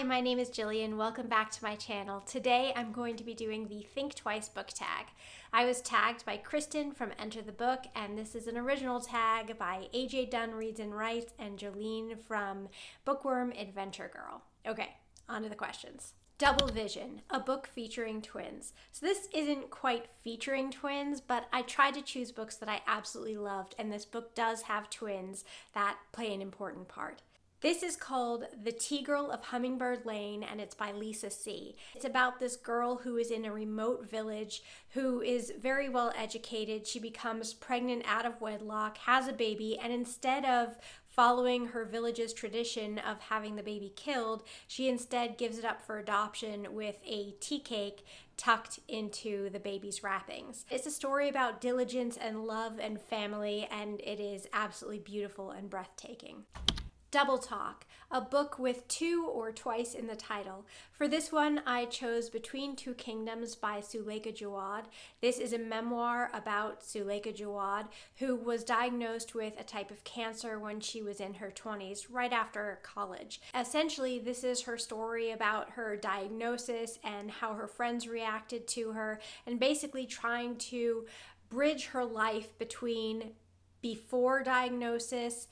Hi, my name is Jillian. Welcome back to my channel. Today I'm going to be doing the Think Twice book tag. I was tagged by Kristin from Enter the Book, and this is an original tag by Dunn Reads and Writes and Jolene from Bookworm Adventure Girl. Okay, on to the questions. Double Vision, a book featuring twins. So this isn't quite featuring twins, but I tried to choose books that I absolutely loved, and this book does have twins that play an important part. This is called The Tea-Girl of Hummingbird Lane, and it's by Lisa C. It's about this girl who is in a remote village who is very well educated. She becomes pregnant out of wedlock, has a baby, and instead of following her village's tradition of having the baby killed, she instead gives it up for adoption with a tea cake tucked into the baby's wrappings. It's a story about diligence and love and family, and it is absolutely beautiful and breathtaking. Double Talk, a book with two or twice in the title. For this one, I chose Between Two Kingdoms by Suleika Jaouad. This is a memoir about Suleika Jaouad, who was diagnosed with a type of cancer when she was in her 20s, right after college. Essentially, this is her story about her diagnosis and how her friends reacted to her, and basically trying to bridge her life between before diagnosis,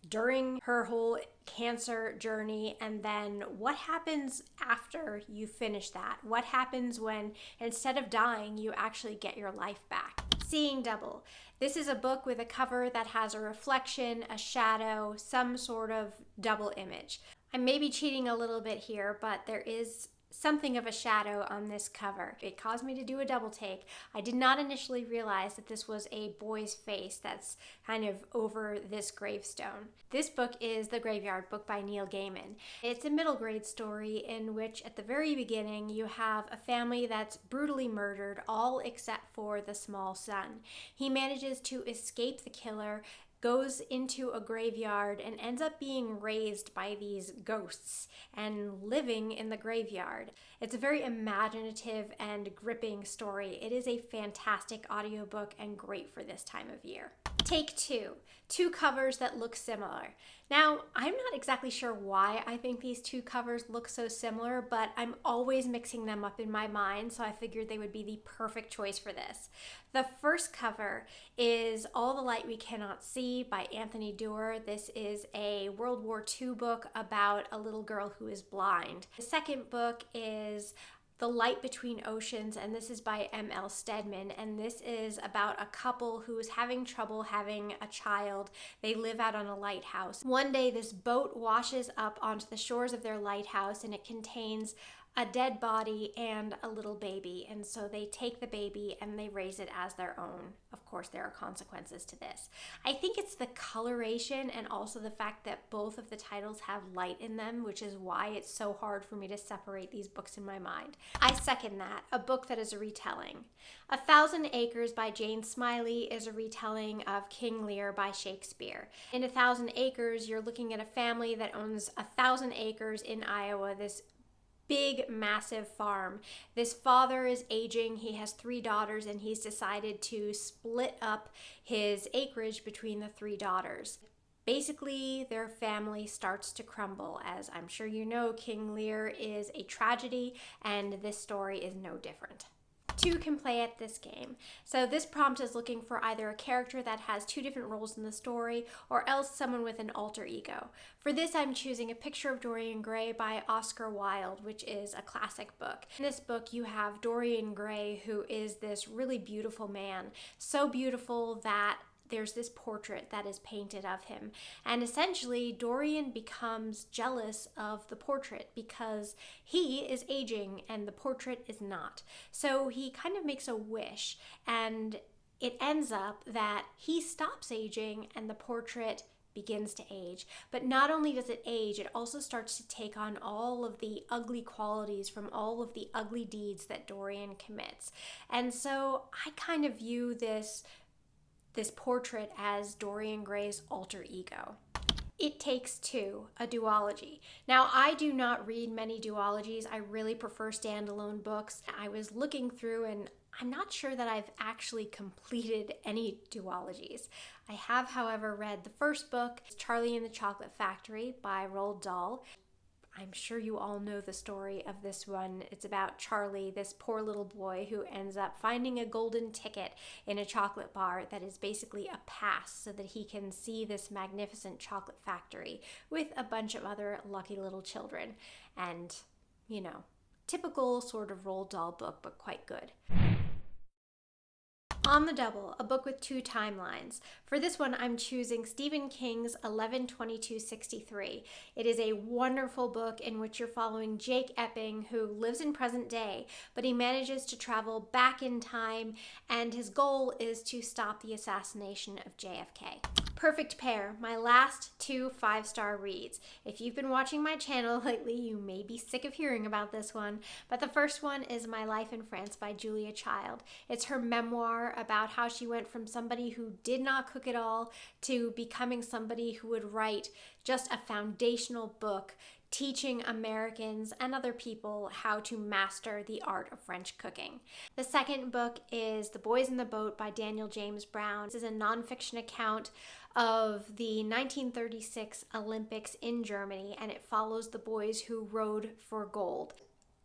during her whole cancer journey, and then what happens after you finish that? What happens when instead of dying, you actually get your life back? Seeing Double. This is a book with a cover that has a reflection, a shadow, some sort of double image. I may be cheating a little bit here, but there is something of a shadow on this cover. It caused me to do a double take. I did not initially realize that this was a boy's face that's kind of over this gravestone. This book is The Graveyard Book by Neil Gaiman. It's a middle grade story in which at the very beginning you have a family that's brutally murdered, all except for the small son. He manages to escape the killer, goes into a graveyard, and ends up being raised by these ghosts and living in the graveyard. It's a very imaginative and gripping story. It is a fantastic audiobook and great for this time of year. Take Two, two covers that look similar. Now, I'm not exactly sure why I think these two covers look so similar, but I'm always mixing them up in my mind, so I figured they would be the perfect choice for this. The first cover is All the Light We Cannot See by Anthony Doerr. This is a World War II book about a little girl who is blind. The second book is The Light Between Oceans, and this is by M.L. Stedman, and this is about a couple who is having trouble having a child. They live out on a lighthouse. One day this boat washes up onto the shores of their lighthouse, and it contains a dead body and a little baby, and so they take the baby and they raise it as their own. Of course, there are consequences to this. I think it's the coloration and also the fact that both of the titles have light in them, which is why it's so hard for me to separate these books in my mind. I second that, a book that is a retelling. 1,000 Acres by Jane Smiley is a retelling of King Lear by Shakespeare. In 1,000 Acres, you're looking at a family that owns 1,000 acres in Iowa, this big, massive farm. This father is aging. He has 3 daughters, and he's decided to split up his acreage between the 3 daughters. Basically, their family starts to crumble. As I'm sure you know, King Lear is a tragedy, and this story is no different. Two can play at this game. So this prompt is looking for either a character that has 2 different roles in the story, or else someone with an alter ego. For this, I'm choosing A Picture of Dorian Gray by Oscar Wilde, which is a classic book. In this book, you have Dorian Gray, who is this really beautiful man. So beautiful that there's this portrait that is painted of him. And essentially, Dorian becomes jealous of the portrait because he is aging and the portrait is not. So he kind of makes a wish, and it ends up that he stops aging and the portrait begins to age. But not only does it age, it also starts to take on all of the ugly qualities from all of the ugly deeds that Dorian commits. And so I kind of view this portrait as Dorian Gray's alter ego. It Takes Two, a duology. Now, I do not read many duologies. I really prefer standalone books. I was looking through, and I'm not sure that I've actually completed any duologies. I have, however, read the first book, Charlie and the Chocolate Factory by Roald Dahl. I'm sure you all know the story of this one. It's about Charlie, this poor little boy who ends up finding a golden ticket in a chocolate bar that is basically a pass so that he can see this magnificent chocolate factory with a bunch of other lucky little children. And, you know, typical sort of Roald Dahl book, but quite good. On the Double, a book with two timelines. For this one, I'm choosing Stephen King's 11/22/63. It is a wonderful book in which you're following Jake Epping, who lives in present day, but he manages to travel back in time, and his goal is to stop the assassination of JFK. Perfect Pair, my last two 5-star reads. If you've been watching my channel lately, you may be sick of hearing about this one, but the first one is My Life in France by Julia Child. It's her memoir about how she went from somebody who did not cook at all to becoming somebody who would write just a foundational book teaching Americans and other people how to master the art of French cooking. The second book is The Boys in the Boat by Daniel James Brown. This is a nonfiction account of the 1936 Olympics in Germany, and it follows the boys who rowed for gold.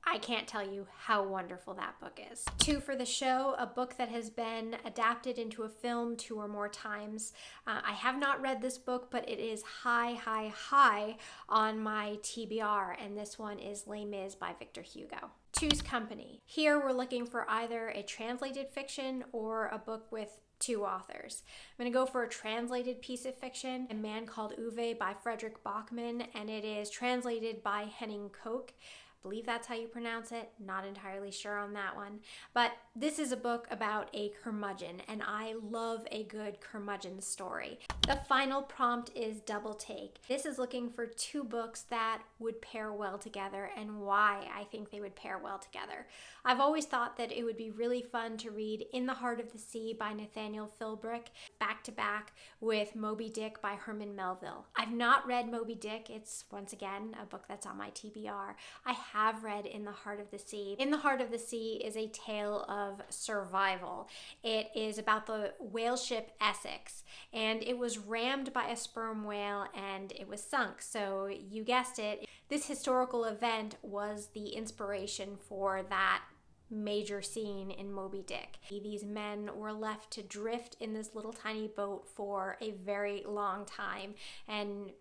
I can't tell you how wonderful that book is. Two for the Show, a book that has been adapted into a film 2 or more times. I have not read this book, but it is high on my TBR, and this one is Les Mis by Victor Hugo. Two's Company. Here we're looking for either a translated fiction or a book with 2 authors. I'm going to go for a translated piece of fiction, A Man Called Uwe by Frederick Bachman, and it is translated by Henning Koch. I believe that's how you pronounce it. Not entirely sure on that one. But this is a book about a curmudgeon, and I love a good curmudgeon story. The final prompt is Double Take. This is looking for 2 books that would pair well together and why I think they would pair well together. I've always thought that it would be really fun to read In the Heart of the Sea by Nathaniel Philbrick back to back with Moby Dick by Herman Melville. I've not read Moby Dick. It's, once again, a book that's on my TBR. I have read In the Heart of the Sea. In the Heart of the Sea is a tale of survival. It is about the whale ship Essex, and it was rammed by a sperm whale and it was sunk. So you guessed it, this historical event was the inspiration for that major scene in Moby Dick. These men were left to drift in this little tiny boat for a very long time, and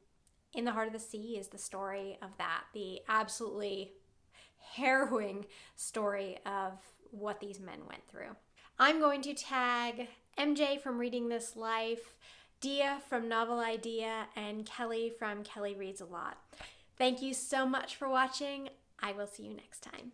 In the Heart of the Sea is the story of that, the absolutely harrowing story of what these men went through. I'm going to tag MJ from Reading This Life, Dia from Novel Idea, and Kelly from Kelly Reads a Lot. Thank you so much for watching. I will see you next time.